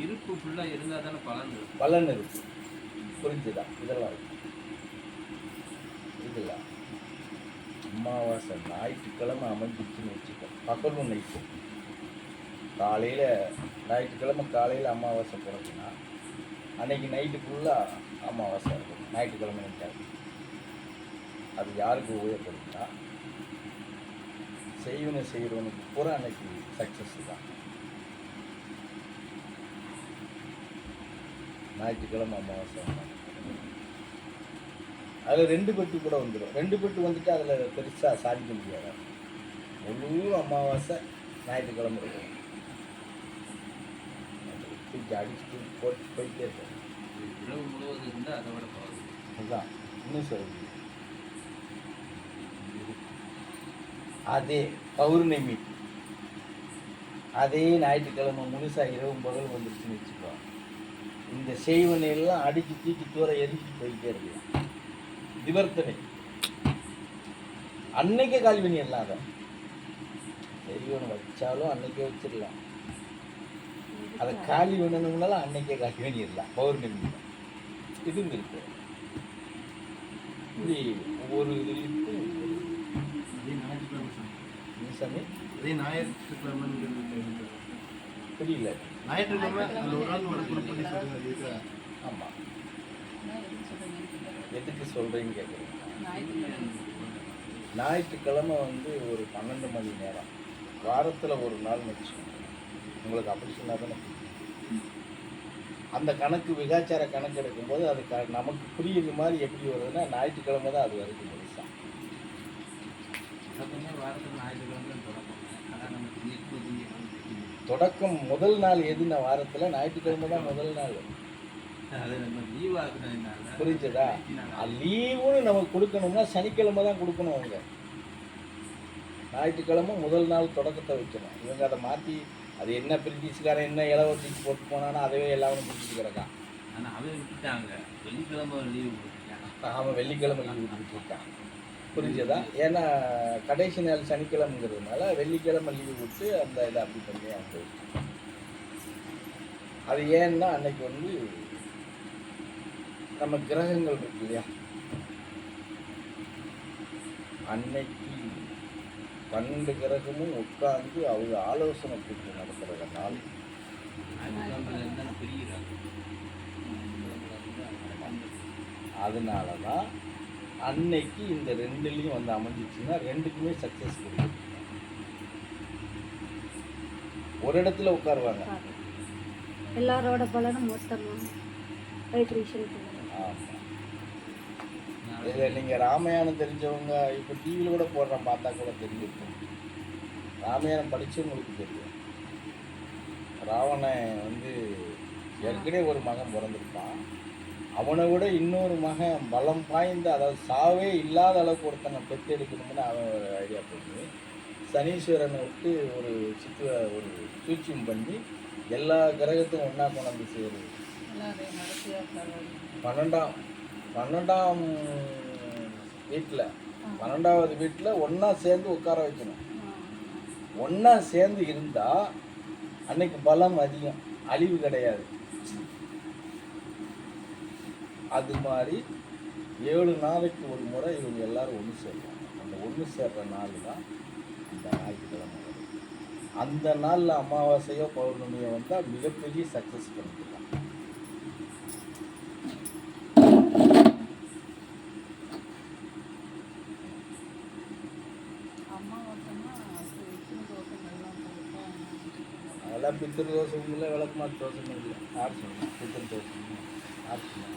இருப்பு ஃபுல்லாக இருந்தால் தானே பலன் இருக்கு. புரிஞ்சுதா? இதெல்லாம் இருக்கு. இதெல்லாம் அமாவாசை ஞாயிற்றுக்கிழமை அமைஞ்சிச்சுன்னு வச்சுக்கோ. பகலும் நைட்டு காலையில் ஞாயிற்றுக்கிழமை காலையில் அமாவாசை பிறகுனா அன்னைக்கு நைட்டு ஃபுல்லாக அமாவாசை இருக்கும். ஞாயிற்றுக்கிழமை நைட்டாக அது யாருக்கு உபயோகப்படுதுன்னா செய்வனை செய்கிறவனுக்கு பூரா அன்னைக்கு சக்ஸஸ் தான். ஞாயிற்றுக்கிழமை அமாவாசை அதில் 2 பெட்டு கூட வந்துடும். 2 பெட்டு வந்துட்டு அதில் பெருசாக சாதிக்க முடியாது. முழு அமாவாசை ஞாயிற்றுக்கிழமை இருக்கும். தூக்கி அடிச்சுட்டு போட்டு போயிட்டே இருக்கும். இரவு முழுவதும் இருந்தால் அதை விட போகுது. அதுதான் இன்னும் சொல்லுது. அதே பௌர்ணமி அதே ஞாயிற்றுக்கிழமை முழுசாக இரவு பகல் வந்துருச்சுன்னு வச்சுக்கோ. இந்த செய்வனையெல்லாம் அடித்து தூக்கி தூர எரிஞ்சிட்டு போயிட்டே இருக்கு. நிவர்த்தனை அன்னைக்கே கால்வினி இல்லாத செய்வனை வச்சாலும் அன்னைக்கே வச்சிடலாம். அதை காலி வேணும்னாலும் அன்னைக்கே கால்வினி இடலாம். பௌர்ணமி இது இருக்கு. இப்படி ஒவ்வொரு இதுலையும் சாமி அதே ஞாயிற்றுக்கிழமை புரியல. ஞாயிற்றுக்கிழமை அந்த ஒரு நாள் ஆமாம் எதுக்கு சொல்கிறேன்னு கேட்குறீங்க? ஞாயிற்றுக்கிழமை வந்து ஒரு 12 மணி நேரம் வாரத்தில் ஒரு நாள் வச்சுக்கோங்க. உங்களுக்கு அப்படி சொன்னால் தானே அந்த கணக்கு விகாச்சார கணக்கு எடுக்கும்போது அது நமக்கு புரியுற மாதிரி எப்படி வருதுன்னா ஞாயிற்றுக்கிழமை தான் அது வரைக்கும் முழுசாக. வாரத்தில் ஞாயிற்றுக்கிழமை தொடக்கம் முதல் நாள் எதுனா வாரத்தில் ஞாயிற்றுக்கிழமை தான் முதல் நாள். புரிஞ்சதா? லீவுன்னு நமக்கு கொடுக்கணும்னா சனிக்கிழமை தான் கொடுக்கணும். அவங்க ஞாயிற்றுக்கிழமை முதல் நாள் தொடக்கத்தை வைக்கணும். இவங்க அதை மாற்றி அது என்ன பிரிட்டிஷ்காரன் என்ன இலவசத்துக்கு போட்டு போனானோ அதவே எல்லாரும் பிடிச்சிட்டு கிடக்கான். ஆனால் அவன் விட்டுட்டாங்க. வெள்ளிக்கிழமை லீவு கொடுத்துட்டான். அவன் வெள்ளிக்கிழமை லீவு கொடுத்துருக்கான். புரிஞ்சதா? ஏன்னா கடைசி நாள் சனிக்கிழமைங்கிறதுனால வெள்ளிக்கிழமை லீவு விட்டு அந்த இதை அப்படி பண்ணி அவங்க அது ஏன்னா அன்னைக்கு வந்து நம்ம கிரகங்கள் இருக்கு இல்லையா, அன்னைக்கு 12 கிரகமும் உட்கார்ந்து அவங்க ஆலோசனை கூட்டி நடத்துகிற நாள். அதனால தான் அன்னைக்கு இந்த 2லையும் வந்து அமைஞ்சிச்சுன்னா 2க்குமே சக்ஸஸ் கொடுக்கும். ஒரு இடத்துல உட்காருவாங்க. எல்லாரோட பலனும் மொத்தமாக இதில் நீங்கள் ராமாயணம் தெரிஞ்சவங்க இப்போ டிவியில் கூட போடுறேன், பார்த்தா கூட தெரிஞ்சிருக்கும். ராமாயணம் படித்தவங்களுக்கு தெரியும். ராவணன் வந்து ஏற்கனவே ஒரு மகன் பிறந்திருப்பான். அவனை விட இன்னொரு மகன் பலம் வாய்ந்த, அதாவது சாவே இல்லாத அளவுக்கு ஒருத்தனை பெற்று எடுக்கணும்னு அவன் ஒரு ஐடியா பண்ணி சனீஸ்வரனை விட்டு ஒரு சூட்சியம் பண்ணி எல்லா கிரகத்தையும் ஒன்றா கொண்டாந்து செய்கிறது. 12ஆம் வீட்டில் 12வது வீட்டில் ஒன்றா சேர்ந்து உட்கார வைக்கணும். ஒன்றா சேர்ந்து இருந்தால் அன்னைக்கு பலம் அதிகம், அழிவு கிடையாது. அது மாதிரி 7 நாளைக்கு ஒரு முறை இவங்க எல்லாரும் ஒன்று சேர்றாங்க. அந்த ஒன்று சேர்ற நாள் தான் இந்த ஞாயிற்றுக்கிழமை. அந்த நாளில் அமாவாசையோ பௌர்ணமியோ வந்தால் மிகப்பெரிய சக்ஸஸ் பண்ணிக்கலாம். அதெல்லாம் பித்திரு தோசம் இல்லை, விளக்குமாறு தோசமும் இல்லை. யார் சொன்னா பித்திரு தோசம்? யார் சொன்னா?